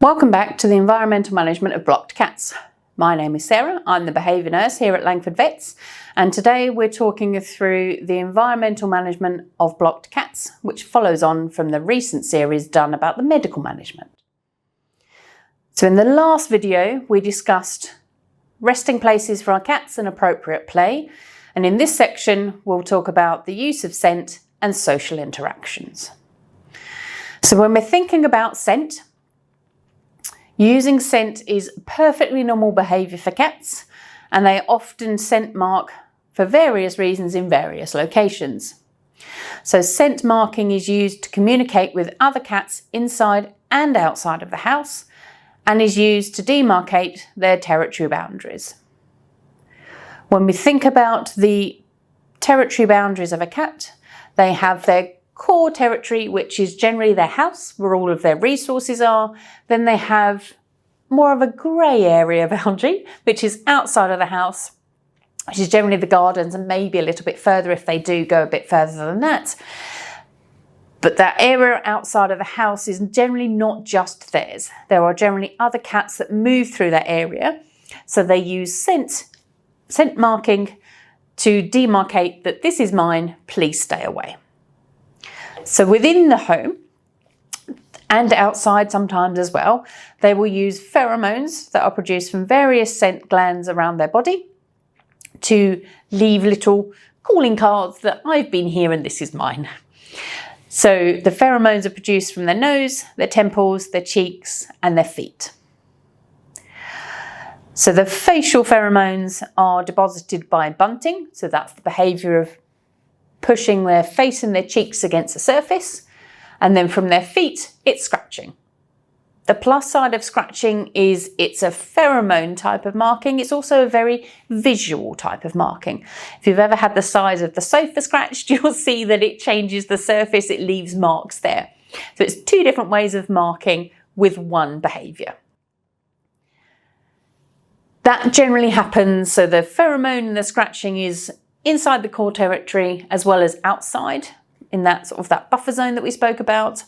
Welcome back to the environmental management of blocked cats. My name is Sarah, I'm the behaviour nurse here at Langford Vets, and today we're talking through the environmental management of blocked cats, which follows on from the recent series done about the medical management. So in the last video we discussed resting places for our cats and appropriate play, and in this section we'll talk about the use of scent and social interactions. So when we're thinking about scent, using scent is perfectly normal behaviour for cats, and they often scent mark for various reasons in various locations. So scent marking is used to communicate with other cats inside and outside of the house, and is used to demarcate their territory boundaries. When we think about the territory boundaries of a cat, they have their core territory, which is generally their house, where all of their resources are. Then they have more of a grey area boundary, which is outside of the house, which is generally the gardens and maybe a little bit further if they do go a bit further than that. But that area outside of the house is generally not just theirs. There are generally other cats that move through that area, so they use scent marking to demarcate that this is mine, please stay away. So within the home, and outside sometimes as well, they will use pheromones that are produced from various scent glands around their body to leave little calling cards that I've been here and this is mine. So the pheromones are produced from their nose, their temples, their cheeks and their feet. So the facial pheromones are deposited by bunting, so that's the behaviour of pushing their face and their cheeks against the surface, and then from their feet it's scratching. The plus side of scratching is it's a pheromone type of marking. It's also a very visual type of marking. If you've ever had the size of the sofa scratched, you'll see that it changes the surface, it leaves marks there. So it's two different ways of marking with one behaviour. That generally happens, so the pheromone and the scratching is inside the core territory as well as outside in that sort of that buffer zone that we spoke about.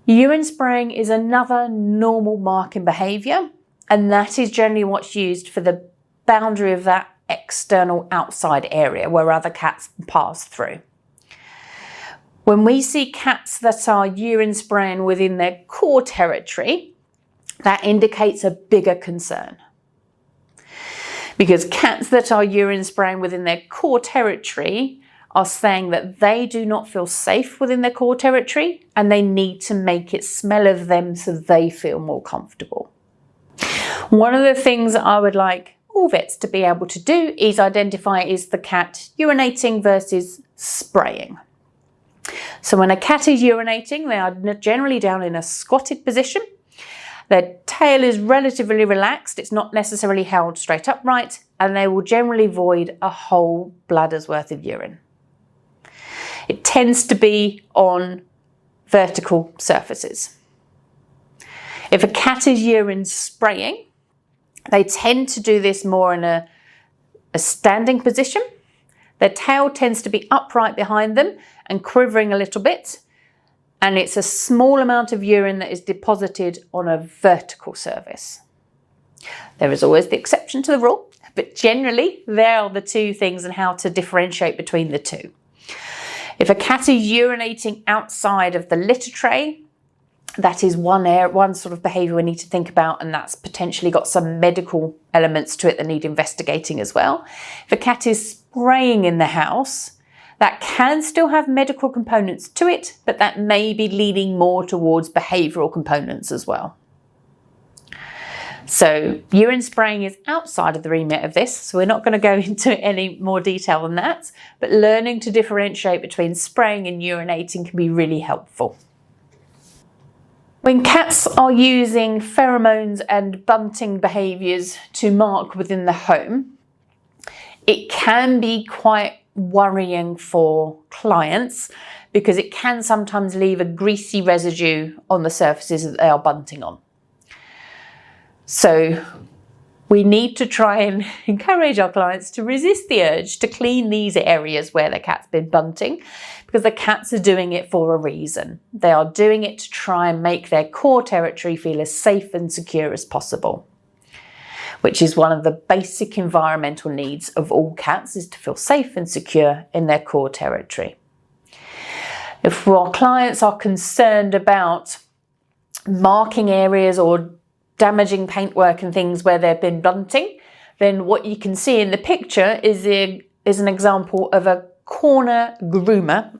Urine spraying is another normal marking behaviour, and that is generally what's used for the boundary of that external outside area where other cats pass through. When we see cats that are urine spraying within their core territory, that indicates a bigger concern. Because cats that are urine spraying within their core territory are saying that they do not feel safe within their core territory and they need to make it smell of them so they feel more comfortable. One of the things I would like all vets to be able to do is identify is the cat urinating versus spraying. So when a cat is urinating, they are generally down in a squatted position. Their tail is relatively relaxed, it's not necessarily held straight upright, and they will generally void a whole bladder's worth of urine. It tends to be on vertical surfaces. If a cat is urine spraying, they tend to do this more in a standing position. Their tail tends to be upright behind them and quivering a little bit, and it's a small amount of urine that is deposited on a vertical surface. There is always the exception to the rule, but generally there are the two things and how to differentiate between the two. If a cat is urinating outside of the litter tray, that is one sort of behaviour we need to think about, and that's potentially got some medical elements to it that need investigating as well. If a cat is spraying in the house, that can still have medical components to it, but that may be leaning more towards behavioural components as well. So urine spraying is outside of the remit of this, so we're not going to go into any more detail than that, but learning to differentiate between spraying and urinating can be really helpful. When cats are using pheromones and bunting behaviours to mark within the home, it can be quite worrying for clients because it can sometimes leave a greasy residue on the surfaces that they are bunting on. So We need to try and encourage our clients to resist the urge to clean these areas where the cat's been bunting, because the cats are doing it for a reason. They are doing it to try and make their core territory feel as safe and secure as possible, which is one of the basic environmental needs of all cats, is to feel safe and secure in their core territory. If our clients are concerned about marking areas or damaging paintwork and things where they've been bunting, then what you can see in the picture is an example of a corner groomer,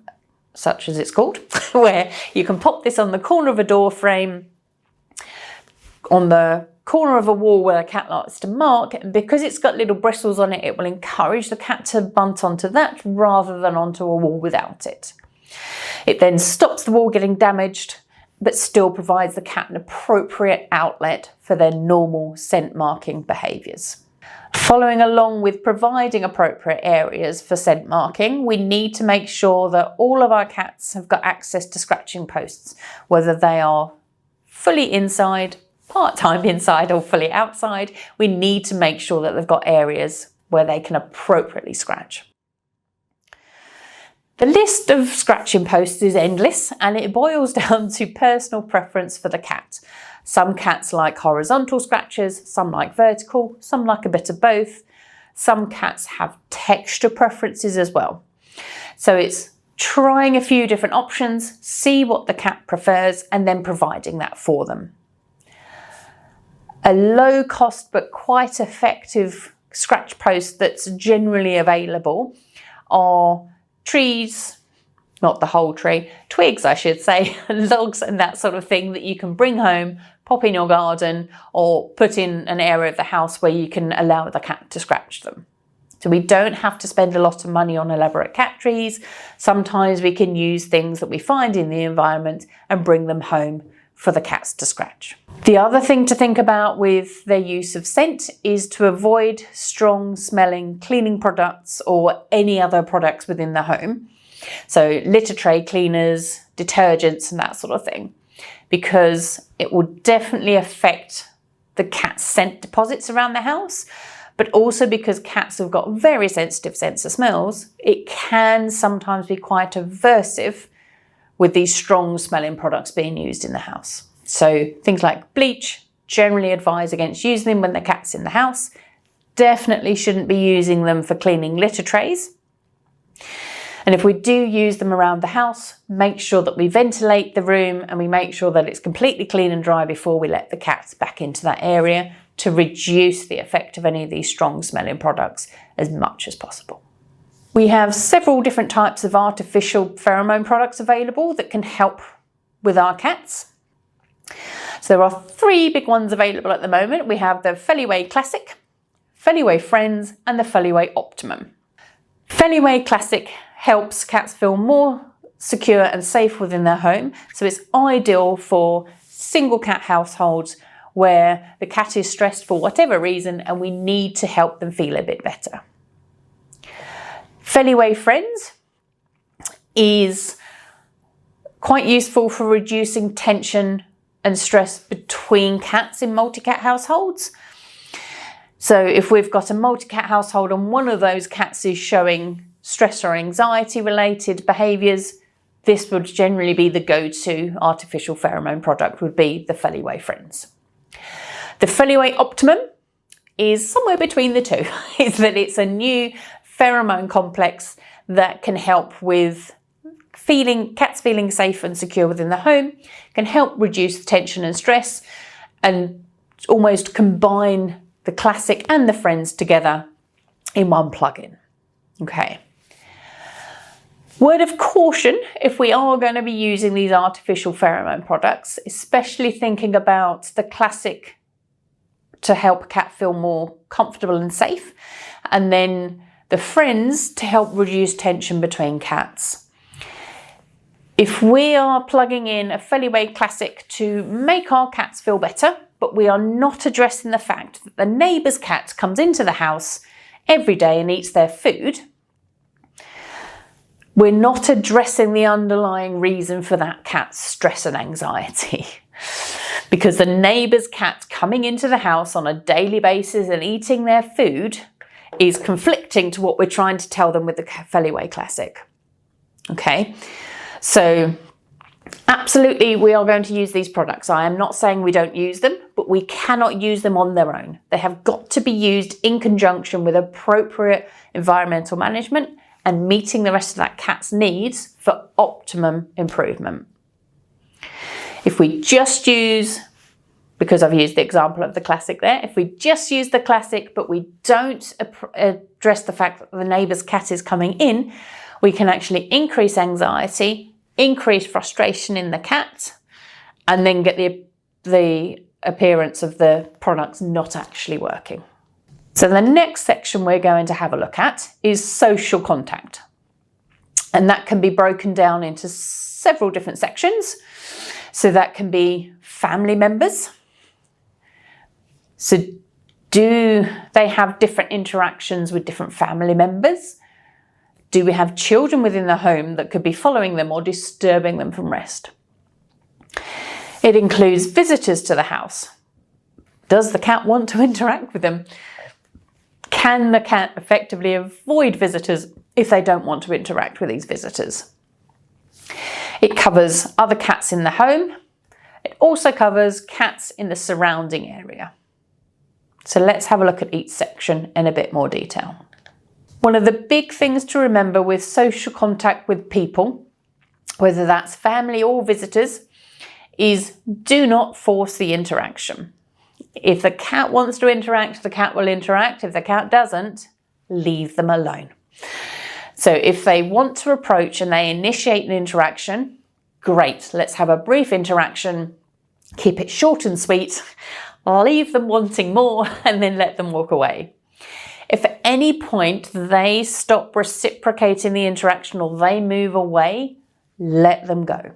such as it's called, where you can pop this on the corner of a door frame, on the corner of a wall where a cat likes to mark, and because it's got little bristles on it, it will encourage the cat to bunt onto that rather than onto a wall without it. It then stops the wall getting damaged, but still provides the cat an appropriate outlet for their normal scent marking behaviours. Following along with providing appropriate areas for scent marking, we need to make sure that all of our cats have got access to scratching posts, whether they are fully inside, part-time inside or fully outside. We need to make sure that they've got areas where they can appropriately scratch. The list of scratching posts is endless, and it boils down to personal preference for the cat. Some cats like horizontal scratches, some like vertical, some like a bit of both. Some cats have texture preferences as well. So it's trying a few different options, see what the cat prefers, and then providing that for them. A low cost but quite effective scratch post that's generally available are trees, not the whole tree, twigs I should say, logs and that sort of thing that you can bring home, pop in your garden, or put in an area of the house where you can allow the cat to scratch them. So we don't have to spend a lot of money on elaborate cat trees. Sometimes we can use things that we find in the environment and bring them home for the cats to scratch. The other thing to think about with their use of scent is to avoid strong smelling cleaning products or any other products within the home. So litter tray cleaners, detergents and that sort of thing, because it will definitely affect the cat's scent deposits around the house, but also because cats have got very sensitive sense of smells, it can sometimes be quite aversive with these strong smelling products being used in the house. So things like bleach, generally advise against using them when the cat's in the house. Definitely shouldn't be using them for cleaning litter trays. And if we do use them around the house, make sure that we ventilate the room and we make sure that it's completely clean and dry before we let the cats back into that area, to reduce the effect of any of these strong smelling products as much as possible. We have several different types of artificial pheromone products available that can help with our cats. So there are 3 big ones available at the moment. We have the Feliway Classic, Feliway Friends and the Feliway Optimum. Feliway Classic helps cats feel more secure and safe within their home. So it's ideal for single cat households where the cat is stressed for whatever reason and we need to help them feel a bit better. Feliway Friends is quite useful for reducing tension and stress between cats in multi-cat households. So if we've got a multi-cat household and one of those cats is showing stress or anxiety related behaviours, this would generally be the go-to artificial pheromone product, would be the Feliway Friends. The Feliway Optimum is somewhere between the two, is that it's a new pheromone complex that can help with cats feeling safe and secure within the home, can help reduce tension and stress, and almost combine the Classic and the Friends together in one plug-in. Okay. Word of caution, if we are going to be using these artificial pheromone products, especially thinking about the Classic to help a cat feel more comfortable and safe, and then the Friends to help reduce tension between cats. If we are plugging in a Feliway Classic to make our cats feel better, but we are not addressing the fact that the neighbour's cat comes into the house every day and eats their food, we're not addressing the underlying reason for that cat's stress and anxiety. because the neighbour's cat coming into the house on a daily basis and eating their food is conflicting to what we're trying to tell them with the Feliway Classic. Okay, so absolutely we are going to use these products. I am not saying we don't use them, but we cannot use them on their own. They have got to be used in conjunction with appropriate environmental management and meeting the rest of that cat's needs for optimum improvement. If we just use, because I've used the example of the Classic there, if we just use the Classic but we don't address the fact that the neighbour's cat is coming in, we can actually increase anxiety, increase frustration in the cat, and then get the appearance of the products not actually working. So the next section we're going to have a look at is social contact. And that can be broken down into several different sections. So that can be family members. So do they have different interactions with different family members? Do we have children within the home that could be following them or disturbing them from rest? It includes visitors to the house. Does the cat want to interact with them? Can the cat effectively avoid visitors if they don't want to interact with these visitors? It covers other cats in the home. It also covers cats in the surrounding area. So let's have a look at each section in a bit more detail. One of the big things to remember with social contact with people, whether that's family or visitors, is do not force the interaction. If the cat wants to interact, the cat will interact. If the cat doesn't, leave them alone. So if they want to approach and they initiate an interaction, great, let's have a brief interaction, keep it short and sweet, leave them wanting more, and then let them walk away. If at any point they stop reciprocating the interaction or they move away, let them go.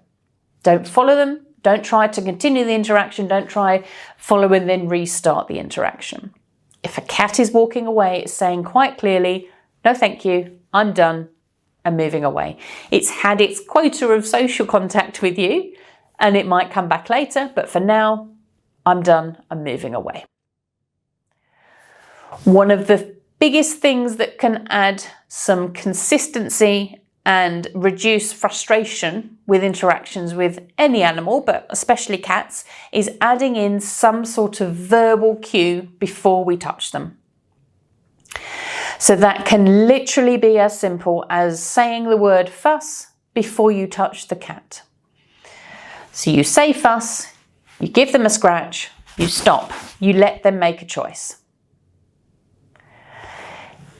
Don't follow them. Don't try to continue the interaction. Don't try follow and then restart the interaction. If a cat is walking away, it's saying quite clearly, no thank you, I'm done, and moving away. It's had its quota of social contact with you and it might come back later, but for now, I'm done, I'm moving away. One of the biggest things that can add some consistency and reduce frustration with interactions with any animal, but especially cats, is adding in some sort of verbal cue before we touch them. So that can literally be as simple as saying the word fuss before you touch the cat. So you say fuss, you give them a scratch, you stop, you let them make a choice.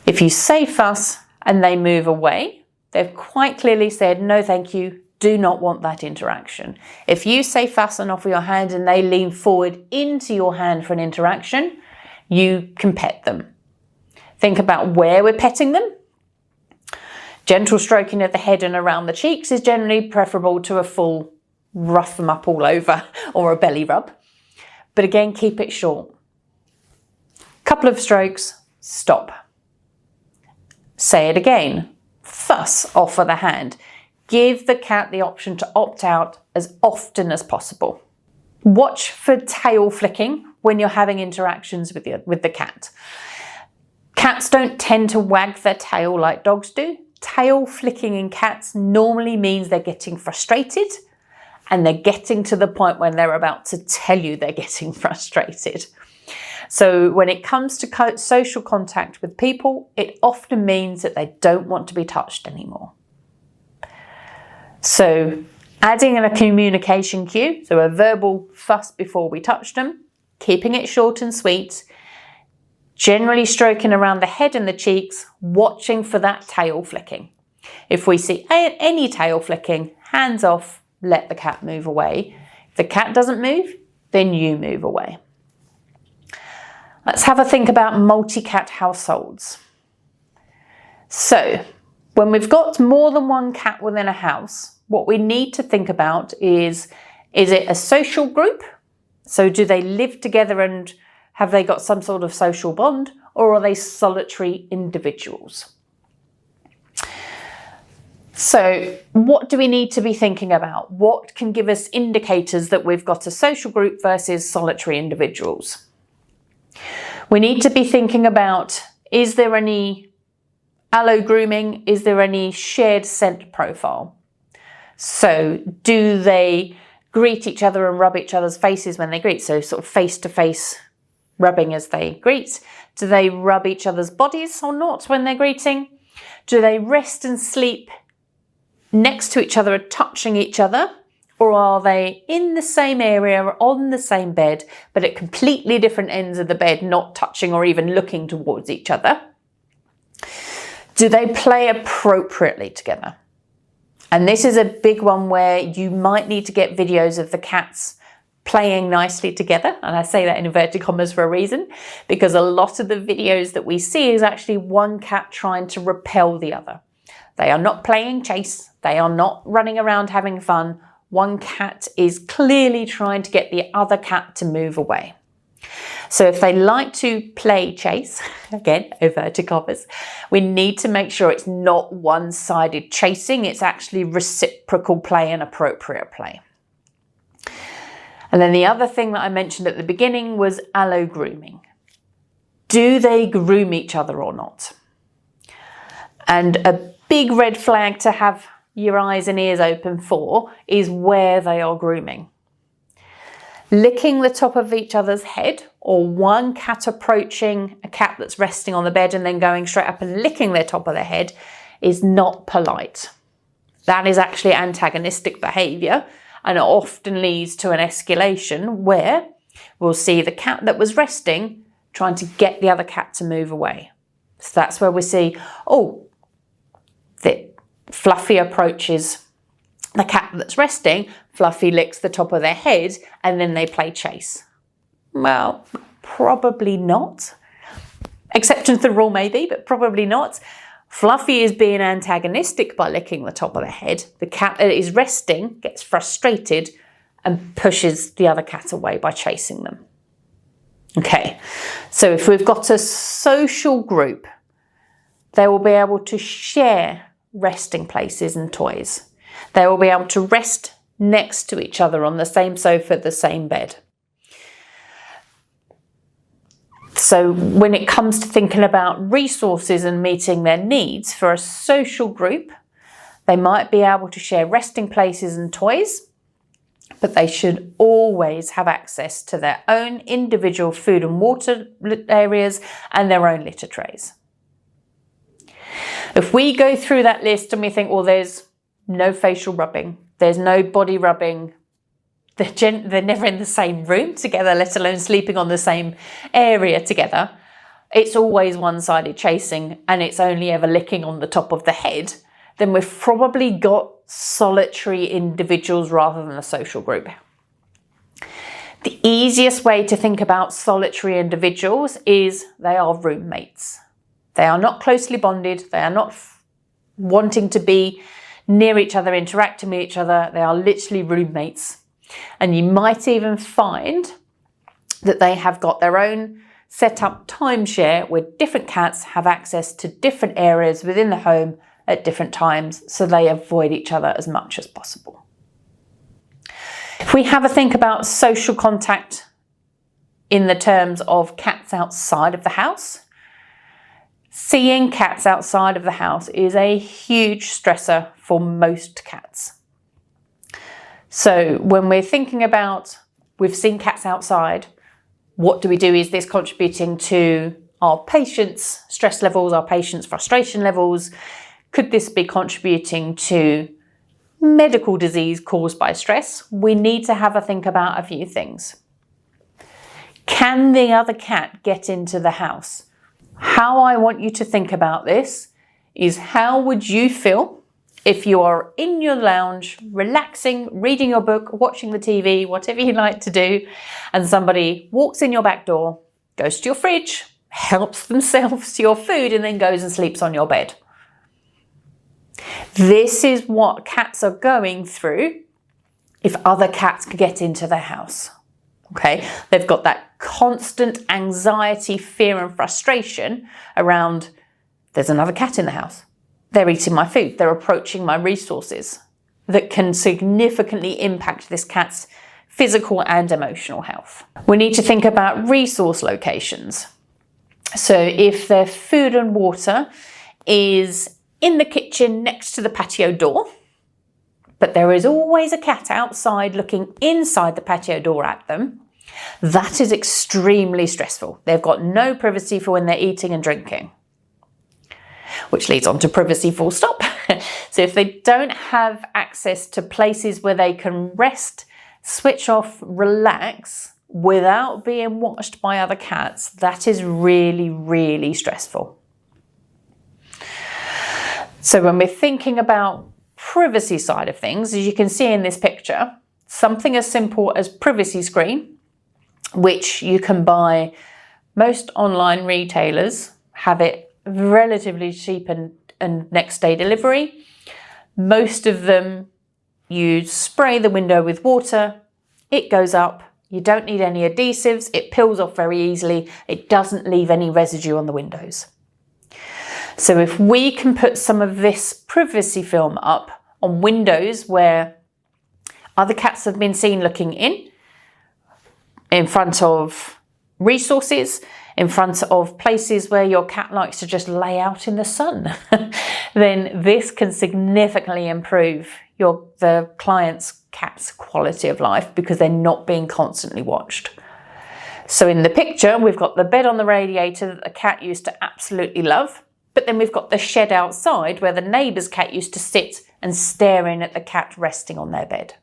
If you say fuss and they move away, they've quite clearly said, no thank you, do not want that interaction. If you say fuss and offer your hand and they lean forward into your hand for an interaction, you can pet them. Think about where we're petting them. Gentle stroking of the head and around the cheeks is generally preferable to a full rough them up all over or a belly rub. But again, keep it short. Couple of strokes, stop. Say it again. Fuss, offer the hand. Give the cat the option to opt out as often as possible. Watch for tail flicking when you're having interactions with the cat. Cats don't tend to wag their tail like dogs do. Tail flicking in cats normally means they're getting frustrated and they're getting to the point when they're about to tell you they're getting frustrated. So when it comes to social contact with people, it often means that they don't want to be touched anymore. So adding in a communication cue, so a verbal fuss before we touch them, keeping it short and sweet, generally stroking around the head and the cheeks, watching for that tail flicking. If we see any tail flicking, hands off, let the cat move away. If the cat doesn't move, then you move away. Let's have a think about multi-cat households. So, when we've got more than one cat within a house, what we need to think about is it a social group? So do they live together and have they got some sort of social bond, or are they solitary individuals? So what do we need to be thinking about? What can give us indicators that we've got a social group versus solitary individuals? We need to be thinking about, is there any allogrooming? Is there any shared scent profile? So do they greet each other and rub each other's faces when they greet? So sort of face-to-face rubbing as they greet. Do they rub each other's bodies or not when they're greeting? Do they rest and sleep next to each other, touching each other? Or are they in the same area, on the same bed, but at completely different ends of the bed, not touching or even looking towards each other? Do they play appropriately together? And this is a big one where you might need to get videos of the cats playing nicely together. And I say that in inverted commas for a reason, because a lot of the videos that we see is actually one cat trying to repel the other. They are not playing chase. They are not running around having fun. One cat is clearly trying to get the other cat to move away. So if they like to play chase, again, inverted commas, we need to make sure it's not one-sided chasing. It's actually reciprocal play and appropriate play. And then the other thing that I mentioned at the beginning was allogrooming. Do they groom each other or not? And a big red flag to have your eyes and ears open for is where they are grooming. Licking the top of each other's head, or one cat approaching a cat that's resting on the bed and then going straight up and licking their top of their head, is not polite. That is actually antagonistic behaviour, and it often leads to an escalation where we'll see the cat that was resting trying to get the other cat to move away. So that's where we see, the Fluffy approaches the cat that's resting, Fluffy licks the top of their head, and then they play chase. Well, probably not. Exception to the rule maybe, but probably not. Fluffy is being antagonistic by licking the top of their head. The cat that is resting gets frustrated and pushes the other cat away by chasing them. Okay, so if we've got a social group, they will be able to share resting places and toys. They will be able to rest next to each other on the same sofa, the same bed. So when it comes to thinking about resources and meeting their needs for a social group, they might be able to share resting places and toys, but they should always have access to their own individual food and water areas and their own litter trays. If we go through that list and we think, well, there's no facial rubbing, there's no body rubbing, they're never in the same room together, let alone sleeping on the same area together, it's always one-sided chasing and it's only ever licking on the top of the head, then we've probably got solitary individuals rather than a social group. The easiest way to think about solitary individuals is they are roommates. They are not closely bonded. They are not wanting to be near each other, interacting with each other. They are literally roommates. And you might even find that they have got their own set up timeshare where different cats have access to different areas within the home at different times, so they avoid each other as much as possible. If we have a think about social contact in the terms of cats outside of the house, seeing cats outside of the house is a huge stressor for most cats. So when we're thinking about, we've seen cats outside, what do we do? Is this contributing to our patients' stress levels, our patients' frustration levels? Could this be contributing to medical disease caused by stress? We need to have a think about a few things. Can the other cat get into the house? How I want you to think about this is, how would you feel if you are in your lounge, relaxing, reading your book, watching the TV, whatever you like to do, and somebody walks in your back door, goes to your fridge, helps themselves to your food, and then goes and sleeps on your bed? This is what cats are going through if other cats could get into their house. Okay, they've got that constant anxiety, fear and frustration around, there's another cat in the house. they're eating my food, they're approaching my resources, that can significantly impact this cat's physical and emotional health. We need to think about resource locations. So if their food and water is in the kitchen next to the patio door, but there is always a cat outside looking inside the patio door at them, that is extremely stressful. They've got no privacy for when they're eating and drinking. Which leads on to privacy full stop. So if they don't have access to places where they can rest, switch off, relax without being watched by other cats, that is really, really stressful. So when we're thinking about privacy side of things, as you can see in this picture, something as simple as privacy screen, which you can buy, most online retailers have it relatively cheap and next day delivery. Most of them, you spray the window with water, it goes up, you don't need any adhesives, it peels off very easily, it doesn't leave any residue on the windows. So if we can put some of this privacy film up on windows where other cats have been seen looking in front of resources, in front of places where your cat likes to just lay out in the sun, then this can significantly improve the client's cat's quality of life because they're not being constantly watched. So in the picture, we've got the bed on the radiator that the cat used to absolutely love, but then we've got the shed outside where the neighbour's cat used to sit and stare in at the cat resting on their bed.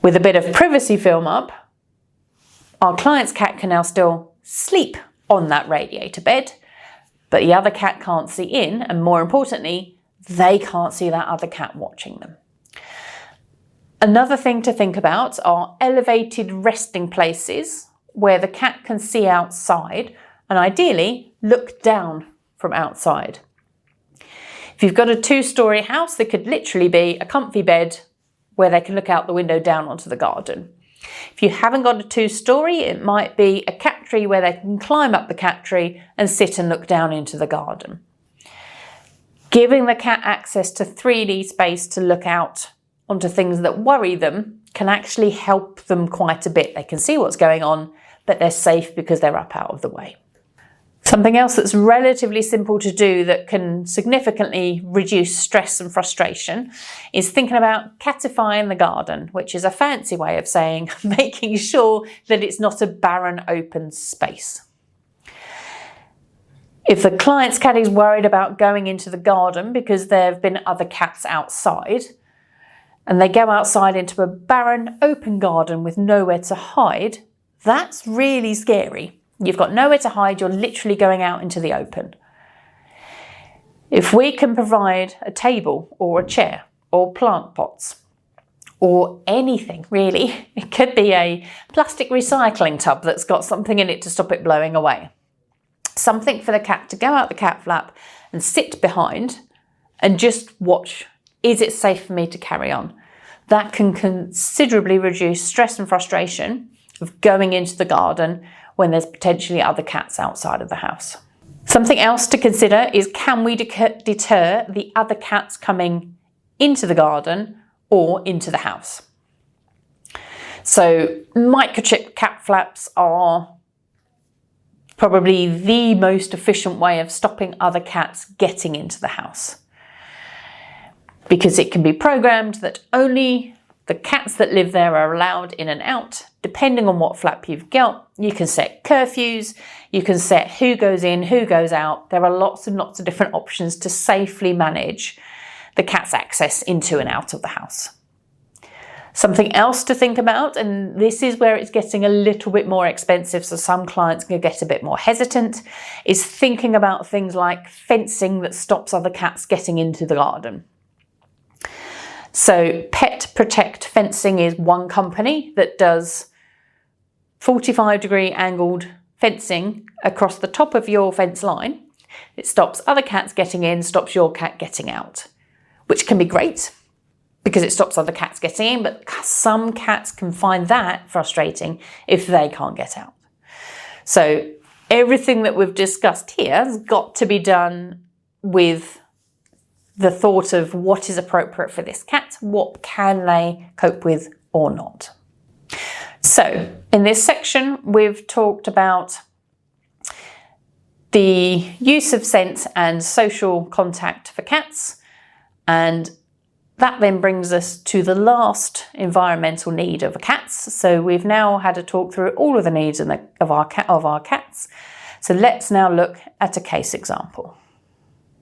With a bit of privacy film up, our client's cat can now still sleep on that radiator bed, but the other cat can't see in, and more importantly, they can't see that other cat watching them. Another thing to think about are elevated resting places where the cat can see outside and ideally look down from outside. If you've got a 2-story house, there could literally be a comfy bed where they can look out the window down onto the garden. If you haven't got a 2-story, it might be a cat tree where they can climb up the cat tree and sit and look down into the garden. Giving the cat access to 3D space to look out onto things that worry them can actually help them quite a bit. They can see what's going on, but they're safe because they're up out of the way. Something else that's relatively simple to do that can significantly reduce stress and frustration is thinking about catifying the garden, which is a fancy way of saying making sure that it's not a barren open space. If the client's cat is worried about going into the garden because there have been other cats outside, and they go outside into a barren open garden with nowhere to hide, that's really scary. You've got nowhere to hide, you're literally going out into the open. If we can provide a table or a chair or plant pots or anything really, it could be a plastic recycling tub that's got something in it to stop it blowing away. Something for the cat to go out the cat flap and sit behind and just watch. Is it safe for me to carry on? That can considerably reduce stress and frustration of going into the garden when there's potentially other cats outside of the house. Something else to consider is, can we deter the other cats coming into the garden or into the house? So microchip cat flaps are probably the most efficient way of stopping other cats getting into the house, because it can be programmed that only the cats that live there are allowed in and out. Depending on what flap you've got, you can set curfews, you can set who goes in, who goes out. There are lots and lots of different options to safely manage the cat's access into and out of the house. Something else to think about, and this is where it's getting a little bit more expensive, so some clients can get a bit more hesitant, is thinking about things like fencing that stops other cats getting into the garden. So Pet Protect Fencing is one company that does 45-degree angled fencing across the top of your fence line. It stops other cats getting in, stops your cat getting out, which can be great because it stops other cats getting in, but some cats can find that frustrating if they can't get out. So everything that we've discussed here has got to be done with the thought of what is appropriate for this cat, what can they cope with or not. So in this section, we've talked about the use of scent and social contact for cats, and that then brings us to the last environmental need of cats. So we've now had a talk through all of the needs of our cats. So let's now look at a case example.